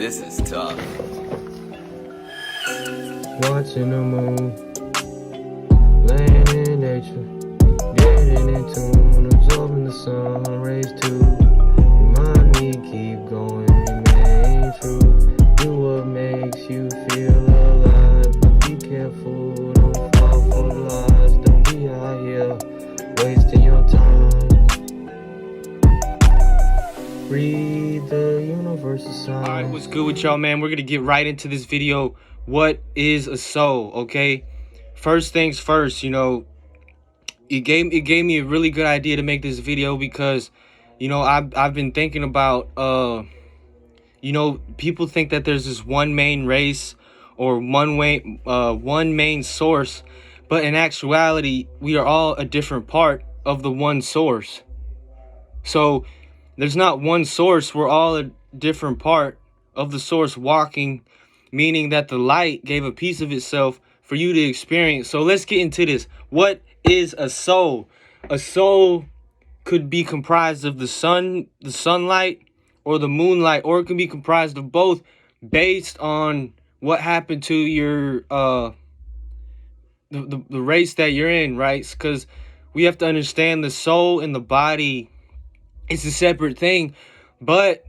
This is tough. Watching the moon, laying in nature, getting in tune, absorbing the sun rays too. Remind me, keep going, remain true. Do what makes you feel alive. But be careful, don't fall for the lies. Don't be out here wasting your time. Read the universal sign. Alright, what's good with y'all, man? We're gonna get right into this video. What is a soul? Okay, first things first, you know, it gave me a really good idea to make this video because, you know, I've been thinking about you know, people think that there's this one main race or one main source, but in actuality we are all a different part of the one source. So there's not one source, we're all a different part of the source walking, meaning that the light gave a piece of itself for you to experience. So let's get into this. What is a soul? A soul could be comprised of the sunlight, or the moonlight, or it can be comprised of both based on what happened to your the race that you're in, right? Because we have to understand the soul and the body, it's a separate thing, but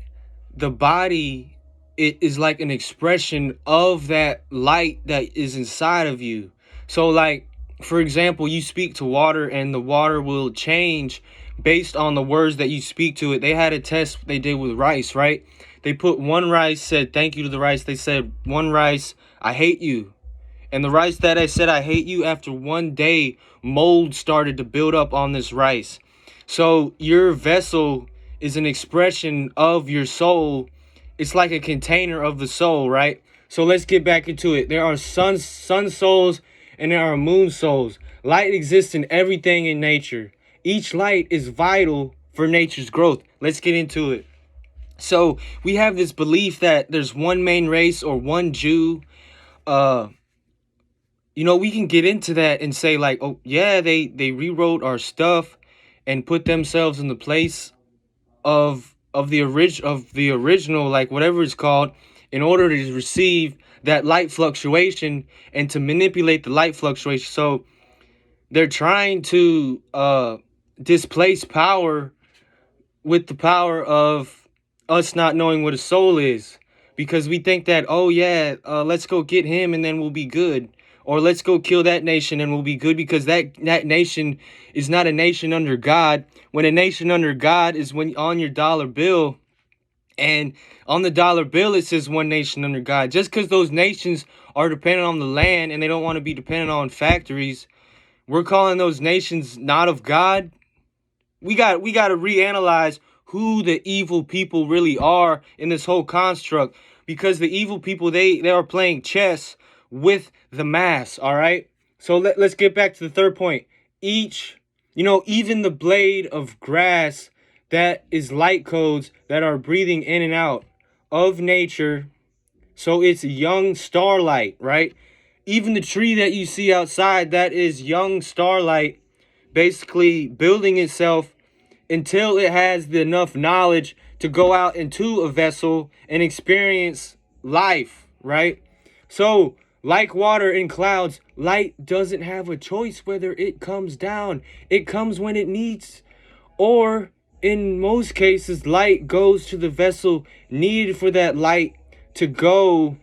the body, it is like an expression of that light that is inside of you. So like, for example, you speak to water and the water will change based on the words that you speak to it. They had a test they did with rice, right? They put one rice, said thank you to the rice. They said one rice, I hate you. And the rice that I said I hate you, after one day, mold started to build up on this rice. So your vessel is an expression of your soul. It's like a container of the soul, right? So let's get back into it. There are sun souls and there are moon souls. Light exists in everything in nature. Each light is vital for nature's growth. Let's get into it. So we have this belief that there's one main race or one Jew. You know, we can get into that and say like, oh yeah, they rewrote our stuff and put themselves in the place of the original, like whatever it's called, in order to receive that light fluctuation and to manipulate the light fluctuation. So they're trying to displace power with the power of us not knowing what a soul is, because we think that, oh yeah, let's go get him and then we'll be good. Or let's go kill that nation and we'll be good, because that nation is not a nation under God. When a nation under God is when on your dollar bill, and on the dollar bill it says one nation under God. Just because those nations are dependent on the land and they don't want to be dependent on factories, we're calling those nations not of God. We got to reanalyze who the evil people really are in this whole construct, because the evil people, they are playing chess with the mass. All right, so let's get back to the third point. Even the blade of grass, that is light codes that are breathing in and out of nature. So it's young starlight, right? Even the tree that you see outside, that is young starlight, basically building itself until it has enough knowledge to go out into a vessel and experience life, right? So like water in clouds, light doesn't have a choice whether it comes down. It comes when it needs, or in most cases, light goes to the vessel needed for that light to go.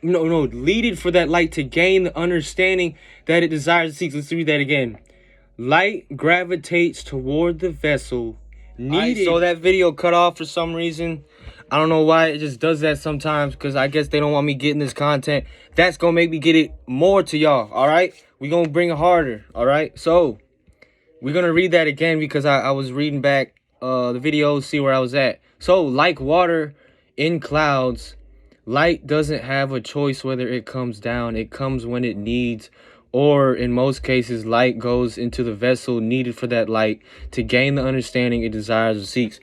Needed for that light to gain the understanding that it desires to seek. Let's read that again. Light gravitates toward the vessel needed. So that video cut off for some reason. I don't know why. It just does that sometimes, because I guess they don't want me getting this content. That's going to make me get it more to y'all, all right? We're going to bring it harder, all right? So we're going to read that again, because I was reading back the video to see where I was at. So like water in clouds, light doesn't have a choice whether it comes down. It comes when it needs, or in most cases, light goes into the vessel needed for that light to gain the understanding it desires or seeks.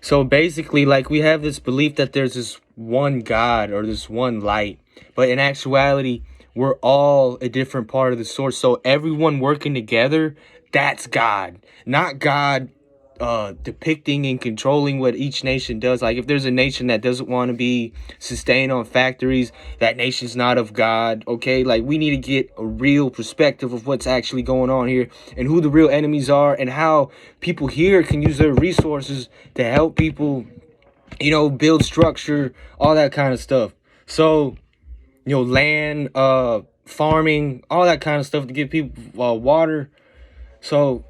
So basically, like, we have this belief that there's this one God or this one light, but in actuality, we're all a different part of the source. So everyone working together, that's God. Not God depicting and controlling what each nation does. Like if there's a nation that doesn't want to be sustained on factories, that nation's not of God. Okay, like we need to get a real perspective of what's actually going on here and who the real enemies are and how people here can use their resources to help people, you know, build structure, all that kind of stuff. So, you know, land, farming, all that kind of stuff to give people water. So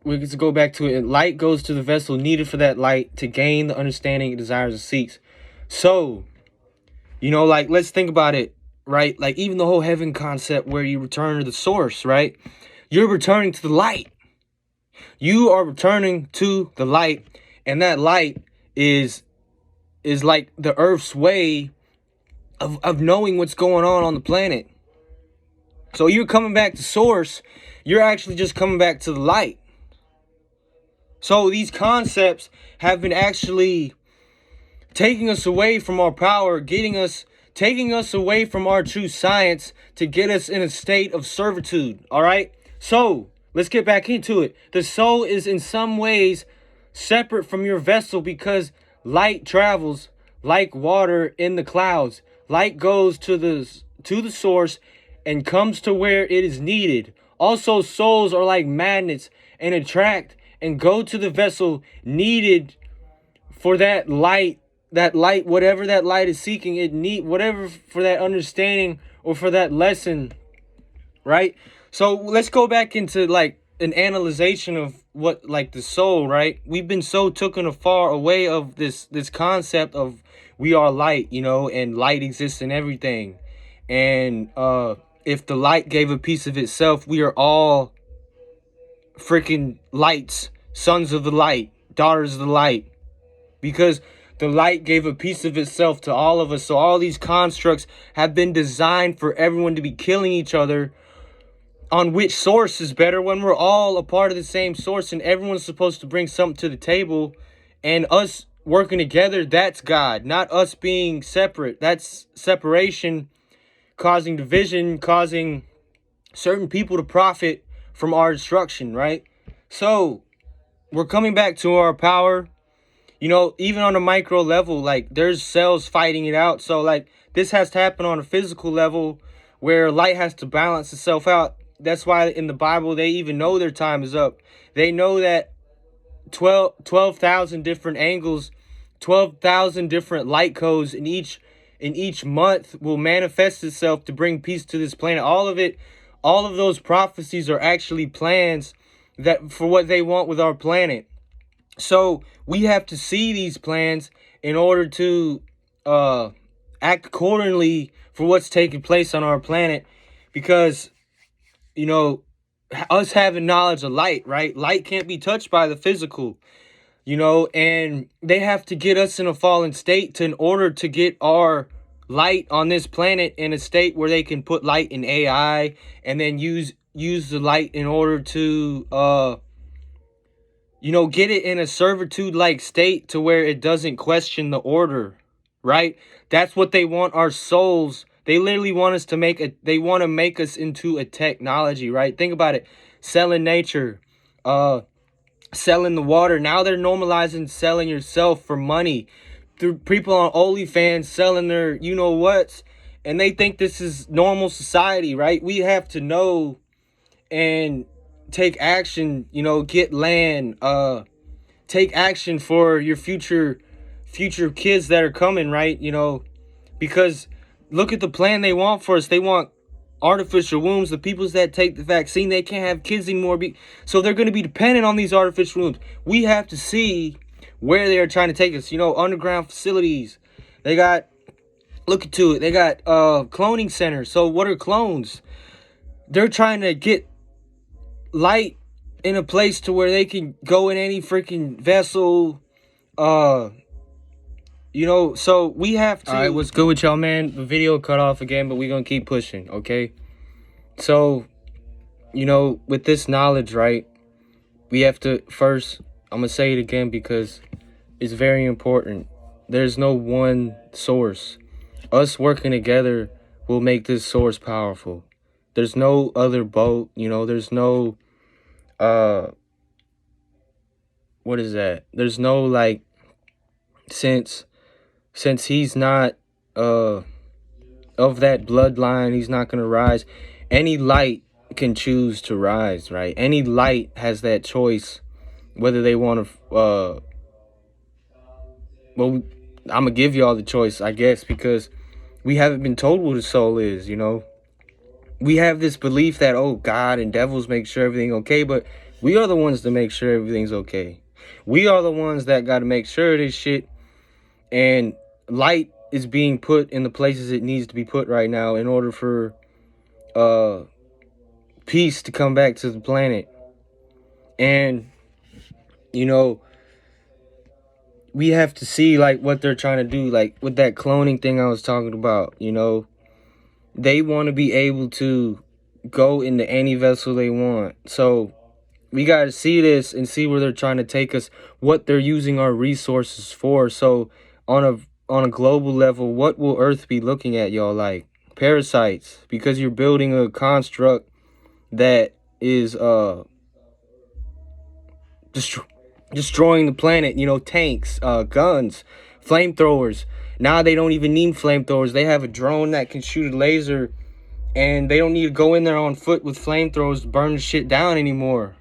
we get to go back to it. Light goes to the vessel needed for that light to gain the understanding it desires and seeks. So, you know, like, let's think about it, right? Like, even the whole heaven concept where you return to the source, right? You're returning to the light. You are returning to the light, and that light is like the earth's way of knowing what's going on the planet. So you're coming back to source. You're actually just coming back to the light. So these concepts have been actually taking us away from our power, taking us away from our true science to get us in a state of servitude. All right. So let's get back into it. The soul is in some ways separate from your vessel because light travels like water in the clouds. Light goes to the source and comes to where it is needed. Also, souls are like magnets and attract and go to the vessel needed for that light, whatever that light is seeking, whatever for that understanding or for that lesson, right? So let's go back into like an analyzation of what, like, the soul, right? We've been so taken far away of this concept of we are light, you know, and light exists in everything. And if the light gave a piece of itself, we are all freaking lights, sons of the light, daughters of the light, because the light gave a piece of itself to all of us. So all these constructs have been designed for everyone to be killing each other on which source is better, when we're all a part of the same source and everyone's supposed to bring something to the table, and us working together, that's God, not us being separate. That's separation causing division, causing certain people to profit from our destruction, right? So we're coming back to our power, you know, even on a micro level. Like, there's cells fighting it out. So like this has to happen on a physical level where light has to balance itself out. That's why in the Bible they even know their time is up. They know that 12,000 different angles, 12,000 different light codes in each month will manifest itself to bring peace to this planet. All of those prophecies are actually plans that for what they want with our planet. So we have to see these plans in order to act accordingly for what's taking place on our planet, because, you know, us having knowledge of light, right? Light can't be touched by the physical, you know, and they have to get us in a fallen state in order to get our light on this planet in a state where they can put light in AI and then use the light in order to, you know, get it in a servitude-like state to where it doesn't question the order, right? That's what they want our souls. They literally want us to they want to make us into a technology, right? Think about it. Selling nature, selling the water. Now they're normalizing selling yourself for money. Through people on OnlyFans selling their you-know-whats. And they think this is normal society, right? We have to know and take action, you know, get land, take action for your future kids that are coming, right? You know, because look at the plan they want for us. They want artificial wombs. The people that take the vaccine, they can't have kids anymore. So they're going to be dependent on these artificial wombs. We have to see where they are trying to take us. You know, underground facilities. They got, look into it. They got cloning centers. So what are clones? They're trying to get light in a place to where they can go in any freaking vessel. You know, so we have to. All right, what's good with y'all, man? The video cut off again, but we're going to keep pushing, okay? So, you know, with this knowledge, right, we have to first, I'm going to say it again because it's very important. There's no one source. Us working together will make this source powerful. There's no other boat, you know, there's no what is that? There's no like, since he's not of that bloodline, he's not gonna rise. Any light can choose to rise, right? Any light has that choice whether they want to well, I'm gonna give y'all the choice, I guess, because we haven't been told what a soul is, you know. We have this belief that, oh, God and devils make sure everything okay, but we are the ones to make sure everything's okay. We are the ones that got to make sure this shit, and light is being put in the places it needs to be put right now in order for peace to come back to the planet. And, you know, we have to see like what they're trying to do, like with that cloning thing I was talking about. You know, they want to be able to go into any vessel they want. So we got to see this and see where they're trying to take us, what they're using our resources for. So on a global level, what will Earth be looking at, y'all? Like parasites, because you're building a construct that is destroying the planet. You know, tanks, guns, flamethrowers. Now they don't even need flamethrowers. They have a drone that can shoot a laser, and they don't need to go in there on foot with flamethrowers to burn the shit down anymore.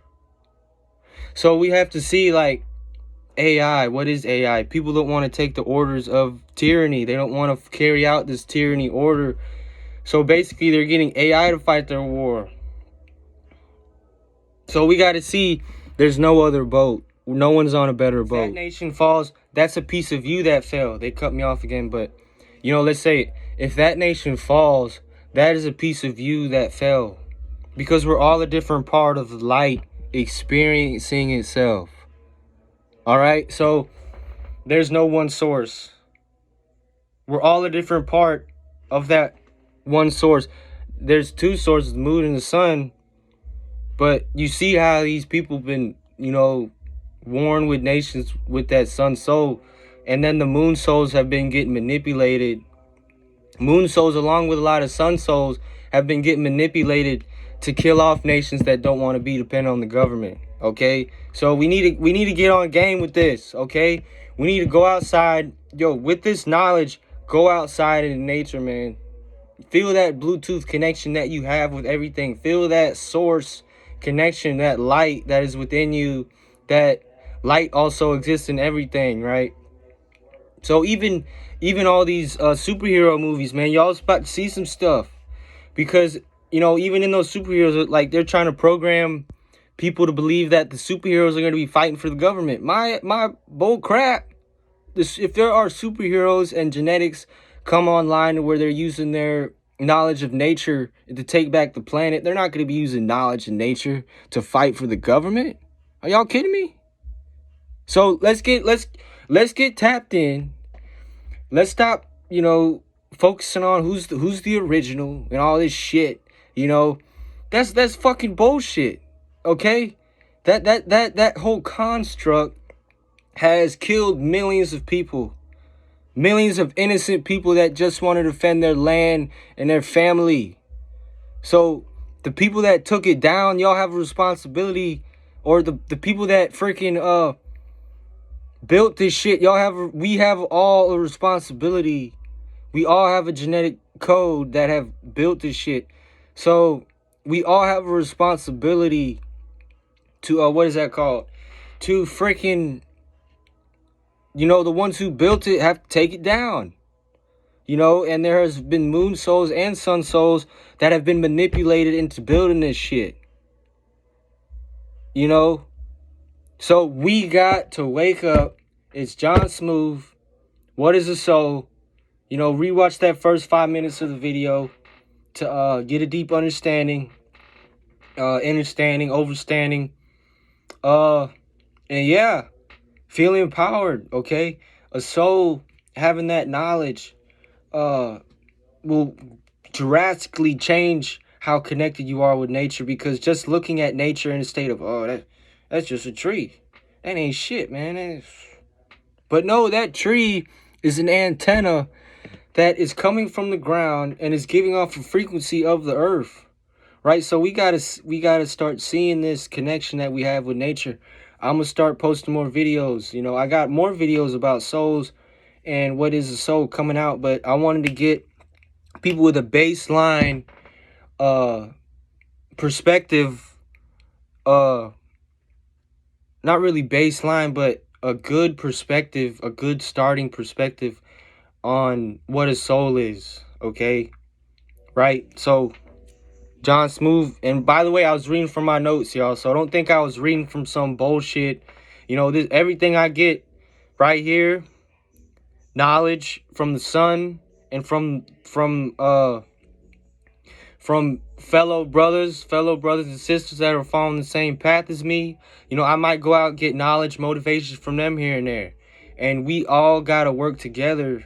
So we have to see, like, AI. What is AI? People don't want to take the orders of tyranny. They don't want to carry out this tyranny order. So basically, they're getting AI to fight their war. So we got to see there's no other boat. No one's on a better boat. If that nation falls, that's a piece of you that fell. They cut me off again, but, you know, let's say if that nation falls, that is a piece of you that fell. Because we're all a different part of the light experiencing itself. All right? So there's no one source. We're all a different part of that one source. There's two sources, the moon and the sun. But you see how these people been, you know, worn with nations with that sun soul. And then the moon souls have been getting manipulated. Moon souls, along with a lot of sun souls, have been getting manipulated to kill off nations that don't want to be dependent on the government. Okay? So we need to get on game with this. Okay? We need to go outside. Yo, with this knowledge, go outside in nature, man. Feel that Bluetooth connection that you have with everything. Feel that source connection, that light that is within you. That light also exists in everything, right? So even all these superhero movies, man, y'all about to see some stuff. Because, you know, even in those superheroes, like, they're trying to program people to believe that the superheroes are going to be fighting for the government. My bull crap. If there are superheroes and genetics come online where they're using their knowledge of nature to take back the planet, they're not going to be using knowledge of nature to fight for the government. Are y'all kidding me? So let's get tapped in. Let's stop, you know, focusing on who's the original and all this shit. You know, that's fucking bullshit. Okay? That whole construct has killed millions of people. Millions of innocent people that just want to defend their land and their family. So the people that took it down, y'all have a responsibility. Or the people that freaking built this shit, we have all a responsibility. We all have a genetic code that have built this shit. So we all have a responsibility to what is that called? To freaking, you know, the ones who built it have to take it down. You know, and there has been moon souls and sun souls that have been manipulated into building this shit. You know? So we got to wake up. It's John Smooth. What is a soul? You know, rewatch that first 5 minutes of the video to get a deep understanding, overstanding. And yeah, feel empowered, okay? A soul having that knowledge will drastically change how connected you are with nature, because just looking at nature in a state of, that's just a tree. That ain't shit, man. But no, that tree is an antenna that is coming from the ground and is giving off a frequency of the earth, right? So we gotta start seeing this connection that we have with nature. I'm gonna start posting more videos. You know, I got more videos about souls and what is a soul coming out, but I wanted to get people with a baseline perspective, not really baseline, but a good perspective, a good starting perspective on what a soul is, okay? Right? So John Smooth, and by the way, I was reading from my notes, y'all, so don't think I was reading from some bullshit. You know, this everything I get right here, knowledge from the sun and from fellow brothers and sisters that are following the same path as me. You know, I might go out and get knowledge, motivation from them here and there. And we all gotta work together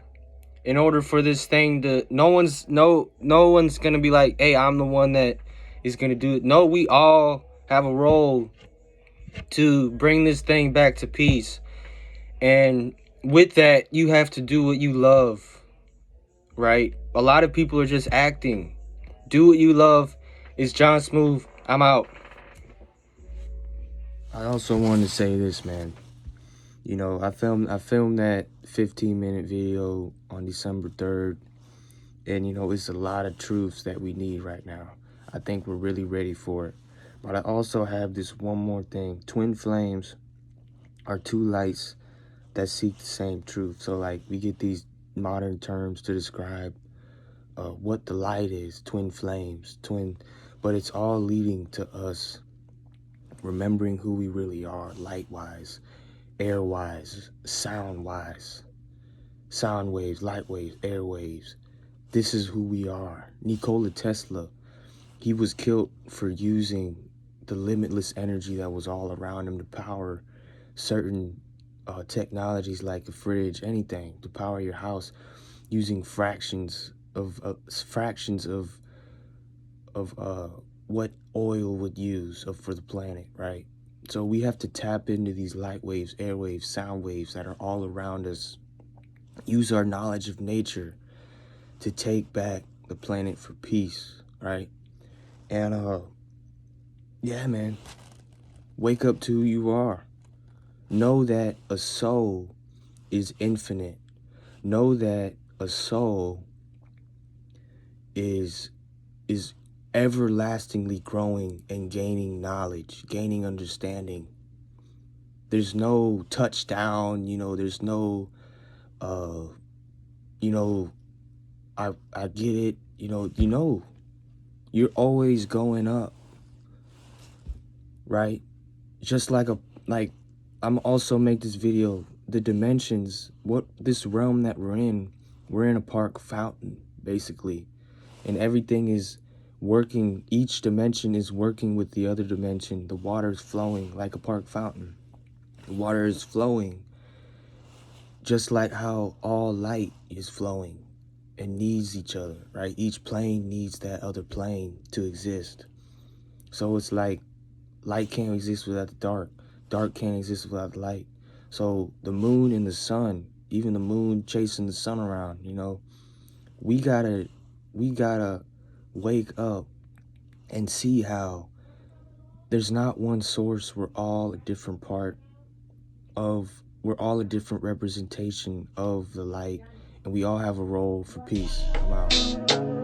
in order for this thing to no one's gonna be like, hey, I'm the one that is gonna do it. No, we all have a role to bring this thing back to peace. And with that, you have to do what you love, right? A lot of people are just acting. Do what you love. It's John Smooth. I'm out. I also wanted to say this, man. You know, I filmed that 15-minute video on December 3rd. And, you know, it's a lot of truths that we need right now. I think we're really ready for it. But I also have this one more thing. Twin flames are two lights that seek the same truth. So, like, we get these modern terms to describe what the light is. Twin flames, but it's all leading to us remembering who we really are, light-wise, air-wise, sound-wise. Sound waves, light waves, air waves. This is who we are. Nikola Tesla, he was killed for using the limitless energy that was all around him to power certain technologies like a fridge, anything, to power your house, using fractions of what oil would use for the planet, right? So we have to tap into these light waves, air waves, sound waves that are all around us. Use our knowledge of nature to take back the planet for peace, right? And yeah, man, wake up to who you are. Know that a soul is infinite. Know that a soul is everlastingly growing and gaining knowledge, gaining understanding. There's no touchdown, you know, there's no you know, I get it, you know, you're always going up, right? Just like I'm also make this video, the dimensions, what this realm that we're in a park fountain, basically. And everything is working, each dimension is working with the other dimension. The water is flowing like a park fountain. The water is flowing just like how all light is flowing and needs each other, right? Each plane needs that other plane to exist. So it's like light can't exist without the dark. Dark can't exist without the light. So the moon and the sun, even the moon chasing the sun around, you know, we gotta wake up and see how there's not one source. We're all a different different representation of the light, and we all have a role for peace. I'm out.